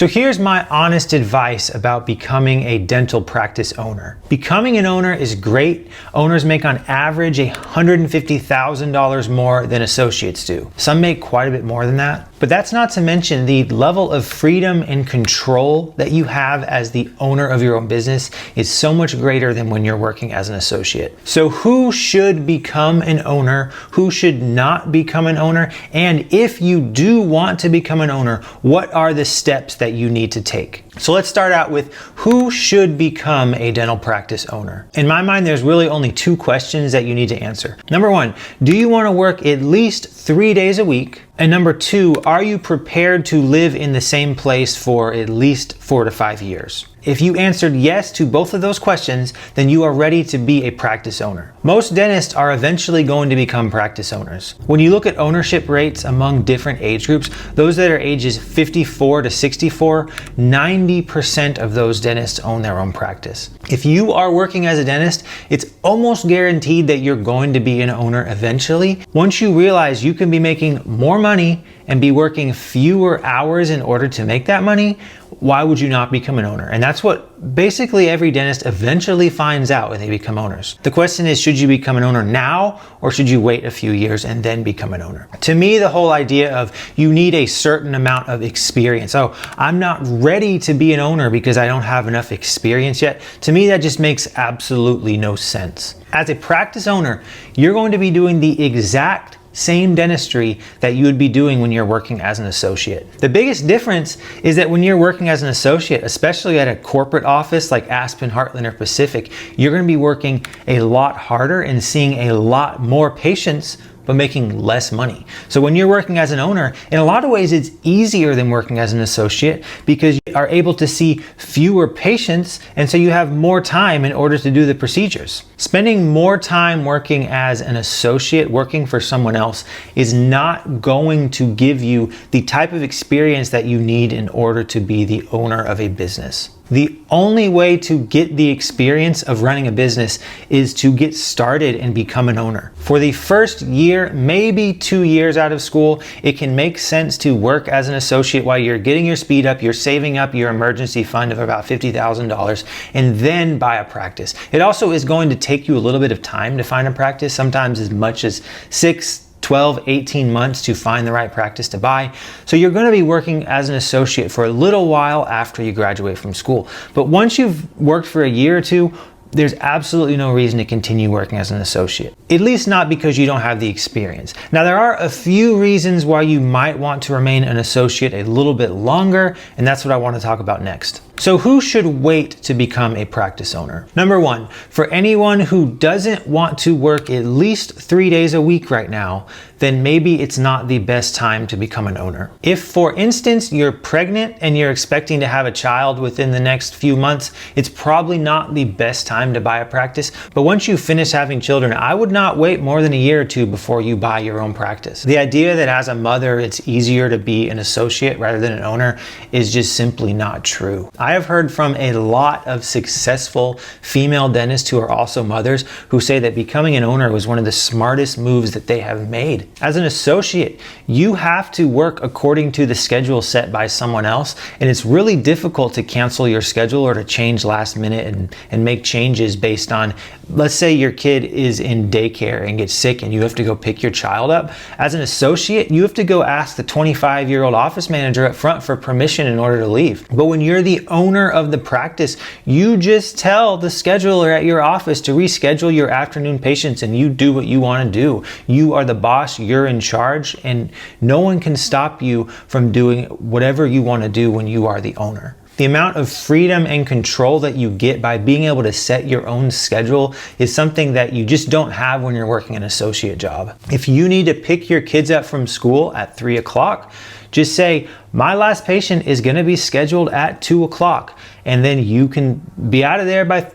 So here's my honest advice about becoming a dental practice owner. Becoming an owner is great. Owners make on average $150,000 more than associates do. Some make quite a bit more than that. But that's not to mention the level of freedom and control that you have as the owner of your own business is so much greater than when you're working as an associate. So who should become an owner? Who should not become an owner? And if you do want to become an owner, what are the steps that you need to take? So let's start out with who should become a dental practice owner. In my mind, there's really only two questions that you need to answer. Number one, do you want to work at least 3 days a week? And number two, are you prepared to live in the same place for at least 4 to 5 years? If you answered yes to both of those questions, then you are ready to be a practice owner. Most dentists are eventually going to become practice owners. When you look at ownership rates among different age groups, those that are ages 54 to 64, 90% of those dentists own their own practice. If you are working as a dentist, it's almost guaranteed that you're going to be an owner eventually. Once you realize you can be making more money and be working fewer hours in order to make that money, why would you not become an owner? And that's what basically every dentist eventually finds out when they become owners. The question is, should you become an owner now or should you wait a few years and then become an owner? To me, the whole idea of you need a certain amount of experience. Oh, I'm not ready to be an owner because I don't have enough experience yet. To me, that just makes absolutely no sense. As a practice owner, you're going to be doing the exact same dentistry that you would be doing when you're working as an associate. The biggest difference is that when you're working as an associate, especially at a corporate office like Aspen, Heartland, or Pacific, you're going to be working a lot harder and seeing a lot more patients but making less money. So when you're working as an owner, in a lot of ways, it's easier than working as an associate because you are able to see fewer patients, and so you have more time in order to do the procedures. Spending more time working as an associate, working for someone else, is not going to give you the type of experience that you need in order to be the owner of a business. The only way to get the experience of running a business is to get started and become an owner. For the first year, maybe 2 years out of school, it can make sense to work as an associate while you're getting your speed up, you're saving up your emergency fund of about $50,000, and then buy a practice. It also is going to take you a little bit of time to find a practice, sometimes as much as 6, 12, 18 months to find the right practice to buy. So you're going to be working as an associate for a little while after you graduate from school. But once you've worked for a year or two, there's absolutely no reason to continue working as an associate. At least not because you don't have the experience. Now, there are a few reasons why you might want to remain an associate a little bit longer, and that's what I want to talk about next. So who should wait to become a practice owner? Number one, for anyone who doesn't want to work at least 3 days a week right now, then maybe it's not the best time to become an owner. If, for instance, you're pregnant and you're expecting to have a child within the next few months, it's probably not the best time to buy a practice. But once you finish having children, I would not wait more than a year or two before you buy your own practice. The idea that as a mother, it's easier to be an associate rather than an owner is just simply not true. I have heard from a lot of successful female dentists who are also mothers who say that becoming an owner was one of the smartest moves that they have made. As an associate, you have to work according to the schedule set by someone else, and it's really difficult to cancel your schedule or to change last minute and make changes based on, let's say your kid is in daycare and gets sick and you have to go pick your child up. As an associate, you have to go ask the 25-year-old office manager up front for permission in order to leave. But when you're the owner of the practice, you just tell the scheduler at your office to reschedule your afternoon patients and you do what you want to do. You are the boss, you're in charge, and no one can stop you from doing whatever you want to do when you are the owner. The amount of freedom and control that you get by being able to set your own schedule is something that you just don't have when you're working an associate job. If you need to pick your kids up from school at 3 o'clock, just say, my last patient is going to be scheduled at 2 o'clock, and then you can be out of there by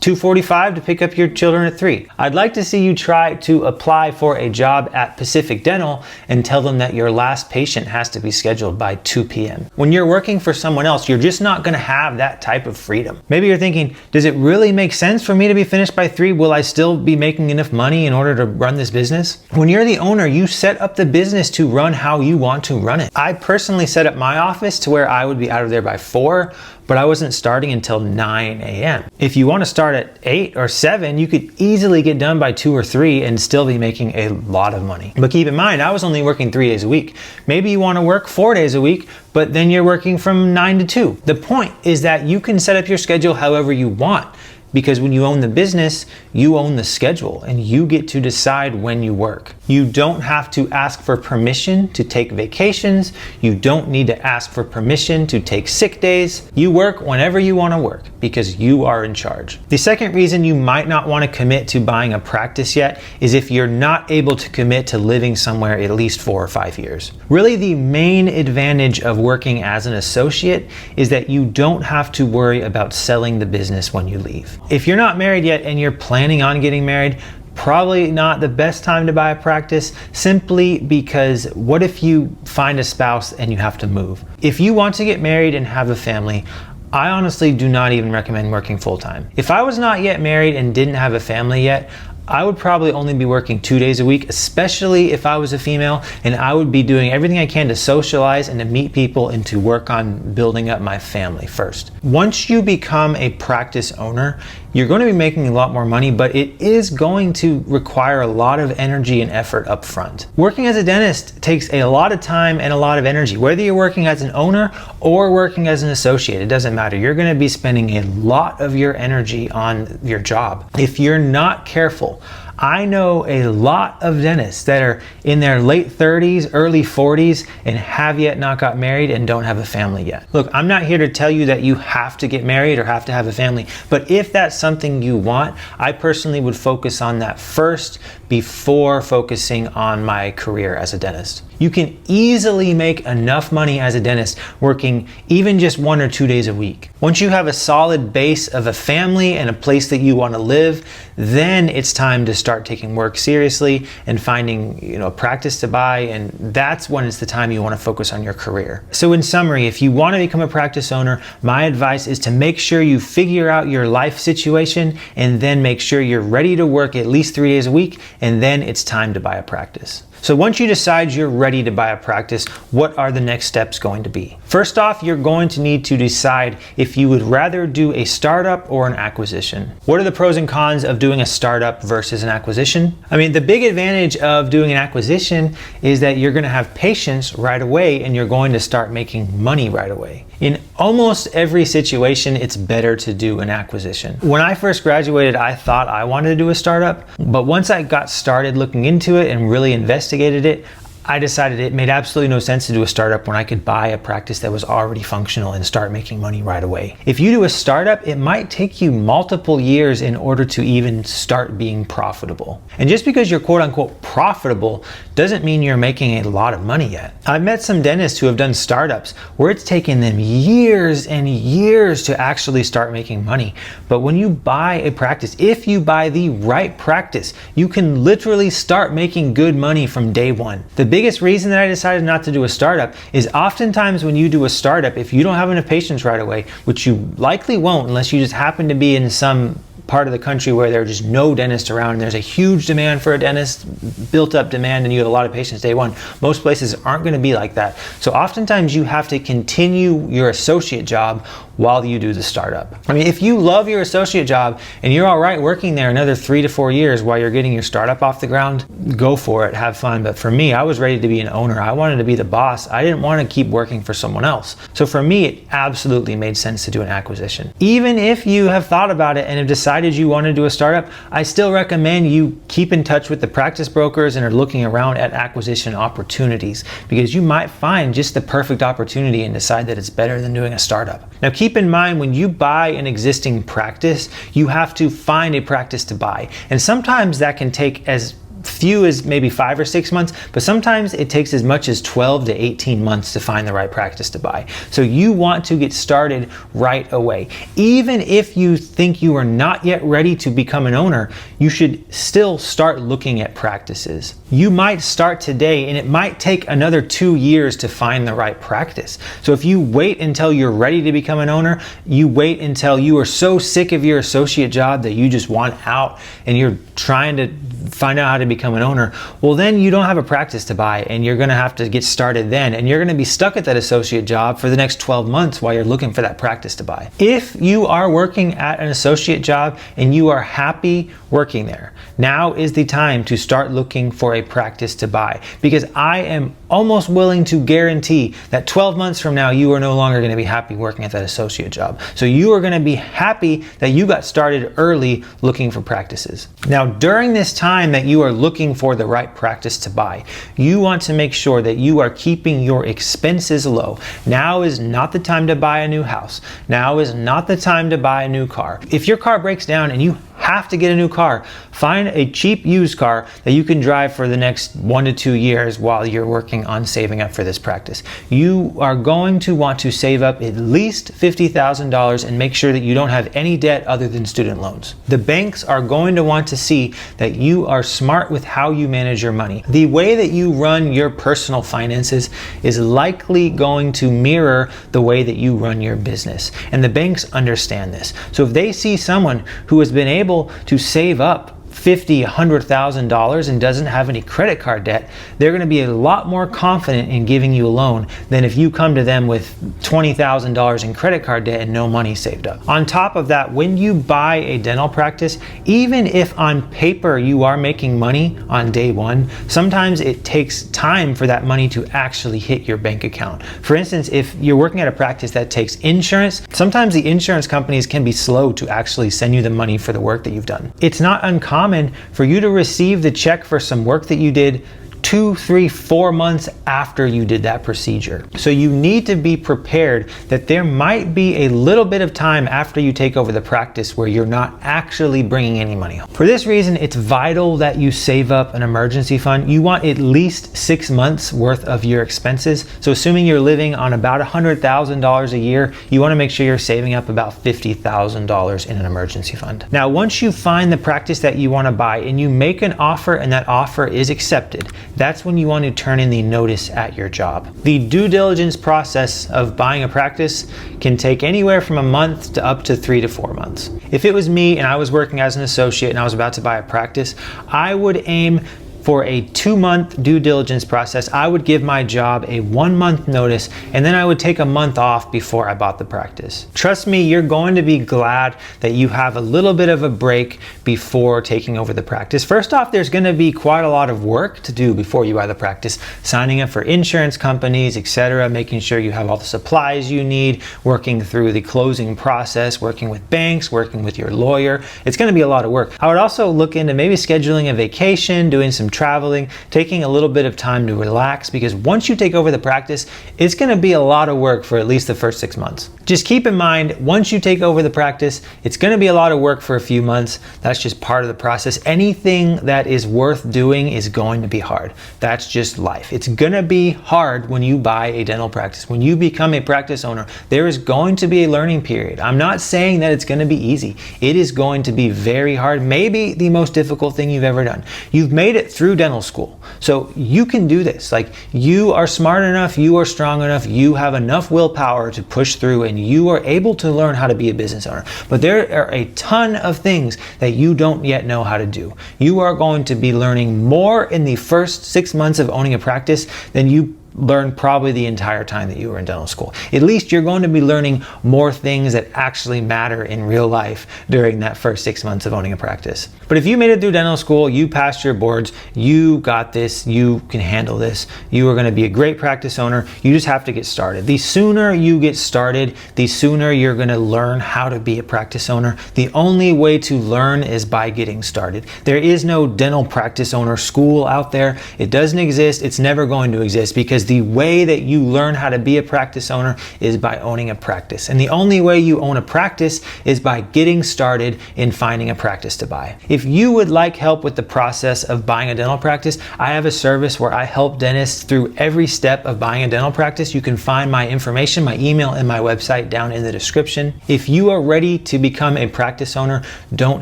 2:45 to pick up your children at 3. I'd like to see you try to apply for a job at Pacific Dental and tell them that your last patient has to be scheduled by 2 p.m. When you're working for someone else, you're just not going to have that type of freedom. Maybe you're thinking, does it really make sense for me to be finished by 3? Will I still be making enough money in order to run this business? When you're the owner, you set up the business to run how you want to run it. I personally set up my office to where I would be out of there by 4, but I wasn't starting until 9 a.m. If you want to start at 8 or 7, you could easily get done by 2 or 3 and still be making a lot of money. But keep in mind, I was only working 3 days a week. Maybe you want to work 4 days a week, but then you're working from 9 to 2. The point is that you can set up your schedule however you want, because when you own the business, you own the schedule and you get to decide when you work. You don't have to ask for permission to take vacations. You don't need to ask for permission to take sick days. You work whenever you want to work because you are in charge. The second reason you might not want to commit to buying a practice yet is if you're not able to commit to living somewhere at least 4 or 5 years. Really, the main advantage of working as an associate is that you don't have to worry about selling the business when you leave. If you're not married yet and you're planning on getting married, probably not the best time to buy a practice, simply because what if you find a spouse and you have to move? If you want to get married and have a family, I honestly do not even recommend working full-time. If I was not yet married and didn't have a family yet, I would probably only be working 2 days a week, especially if I was a female, and I would be doing everything I can to socialize and to meet people and to work on building up my family first. Once you become a practice owner, you're going to be making a lot more money, but it is going to require a lot of energy and effort up front. Working as a dentist takes a lot of time and a lot of energy. Whether you're working as an owner or working as an associate, it doesn't matter. You're going to be spending a lot of your energy on your job. If you're not careful, I know a lot of dentists that are in their late 30s, early 40s, and have yet not got married and don't have a family yet. Look, I'm not here to tell you that you have to get married or have to have a family, but if that's something you want, I personally would focus on that first before focusing on my career as a dentist. You can easily make enough money as a dentist working even just 1 or 2 days a week. Once you have a solid base of a family and a place that you want to live, then it's time to start taking work seriously and finding, a practice to buy, and that's when it's the time you want to focus on your career. So in summary, if you want to become a practice owner, my advice is to make sure you figure out your life situation and then make sure you're ready to work at least 3 days a week, and then it's time to buy a practice. So once you decide you're ready to buy a practice, what are the next steps going to be? First off, you're going to need to decide if you would rather do a startup or an acquisition. What are the pros and cons of doing a startup versus an acquisition? I mean, the big advantage of doing an acquisition is that you're going to have patients right away and you're going to start making money right away. In almost every situation, it's better to do an acquisition. When I first graduated, I thought I wanted to do a startup, but once I got started looking into it and really investigated it, I decided it made absolutely no sense to do a startup when I could buy a practice that was already functional and start making money right away. If you do a startup, it might take you multiple years in order to even start being profitable. And just because you're quote unquote profitable doesn't mean you're making a lot of money yet. I've met some dentists who have done startups where it's taken them years and years to actually start making money. But when you buy a practice, if you buy the right practice, you can literally start making good money from day one. The biggest reason that I decided not to do a startup is oftentimes when you do a startup, if you don't have enough patients right away, which you likely won't unless you just happen to be in some part of the country where there are just no dentists around and there's a huge demand for a dentist, built up demand, and you have a lot of patients day one. Most places aren't going to be like that. So oftentimes you have to continue your associate job while you do the startup. I mean, if you love your associate job and you're all right working there another 3 to 4 years while you're getting your startup off the ground, go for it, have fun. But for me, I was ready to be an owner. I wanted to be the boss. I didn't want to keep working for someone else. So for me, it absolutely made sense to do an acquisition. Even if you have thought about it and have decided you want to do a startup, I still recommend you keep in touch with the practice brokers and are looking around at acquisition opportunities, because you might find just the perfect opportunity and decide that it's better than doing a startup. Now, keep in mind, when you buy an existing practice, you have to find a practice to buy. And sometimes that can take as few as maybe 5 or 6 months, but sometimes it takes as much as 12 to 18 months to find the right practice to buy. So you want to get started right away. Even if you think you are not yet ready to become an owner, you should still start looking at practices. You might start today and it might take another 2 years to find the right practice. So if you wait until you're ready to become an owner, you wait until you are so sick of your associate job that you just want out and you're trying to find out how to become an owner, well then you don't have a practice to buy and you're gonna have to get started then, and you're gonna be stuck at that associate job for the next 12 months while you're looking for that practice to buy. If you are working at an associate job and you are happy working there, now is the time to start looking for a practice to buy, because I am almost willing to guarantee that 12 months from now you are no longer going to be happy working at that associate job. So you are going to be happy that you got started early looking for practices. Now during this time that you are looking for the right practice to buy, you want to make sure that you are keeping your expenses low. Now is not the time to buy a new house. Now is not the time to buy a new car. If your car breaks down and you have to get a new car, find a cheap used car that you can drive for the next 1 to 2 years while you're working on saving up for this practice. You are going to want to save up at least $50,000 and make sure that you don't have any debt other than student loans. The banks are going to want to see that you are smart with how you manage your money. The way that you run your personal finances is likely going to mirror the way that you run your business. And the banks understand this. So if they see someone who has been able to save up $50,000, $100,000 and doesn't have any credit card debt, they're going to be a lot more confident in giving you a loan than if you come to them with $20,000 in credit card debt and no money saved up. On top of that, when you buy a dental practice, even if on paper you are making money on day one, sometimes it takes time for that money to actually hit your bank account. For instance, if you're working at a practice that takes insurance, sometimes the insurance companies can be slow to actually send you the money for the work that you've done. It's not uncommon for you to receive the check for some work that you did 2, 3, 4 months after you did that procedure. So you need to be prepared that there might be a little bit of time after you take over the practice where you're not actually bringing any money home. For this reason, it's vital that you save up an emergency fund. You want at least 6 months worth of your expenses. So assuming you're living on about $100,000 a year, you want to make sure you're saving up about $50,000 in an emergency fund. Now, once you find the practice that you want to buy and you make an offer and that offer is accepted, that's when you want to turn in the notice at your job. The due diligence process of buying a practice can take anywhere from a month to up to 3 to 4 months. If it was me and I was working as an associate and I was about to buy a practice, I would aim for a 2-month due diligence process. I would give my job a 1-month notice, and then I would take a month off before I bought the practice. Trust me, you're going to be glad that you have a little bit of a break before taking over the practice. First off, there's going to be quite a lot of work to do before you buy the practice. Signing up for insurance companies, etc., making sure you have all the supplies you need, working through the closing process, working with banks, working with your lawyer. It's going to be a lot of work. I would also look into maybe scheduling a vacation, doing some traveling, taking a little bit of time to relax, because once you take over the practice, it's going to be a lot of work for at least the first 6 months. Just keep in mind, once you take over the practice, it's going to be a lot of work for a few months. That's just part of the process. Anything that is worth doing is going to be hard. That's just life. It's going to be hard when you buy a dental practice. When you become a practice owner, there is going to be a learning period. I'm not saying that it's going to be easy. It is going to be very hard, maybe the most difficult thing you've ever done. You've made it through dental school, so you can do this. Like, you are smart enough, you are strong enough, you have enough willpower to push through, and you are able to learn how to be a business owner. But there are a ton of things that you don't yet know how to do. You are going to be learning more in the first 6 months of owning a practice than you learned probably the entire time that you were in dental school. At least you're going to be learning more things that actually matter in real life during that first 6 months of owning a practice. But if you made it through dental school, you passed your boards, you got this, you can handle this, you are going to be a great practice owner. You just have to get started. The sooner you get started, the sooner you're going to learn how to be a practice owner. The only way to learn is by getting started. There is no dental practice owner school out there. It doesn't exist. It's never going to exist, because because the way that you learn how to be a practice owner is by owning a practice. And the only way you own a practice is by getting started in finding a practice to buy. If you would like help with the process of buying a dental practice, I have a service where I help dentists through every step of buying a dental practice. You can find my information, my email, and my website down in the description. If you are ready to become a practice owner, don't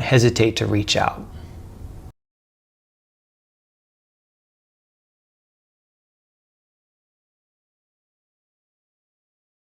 hesitate to reach out.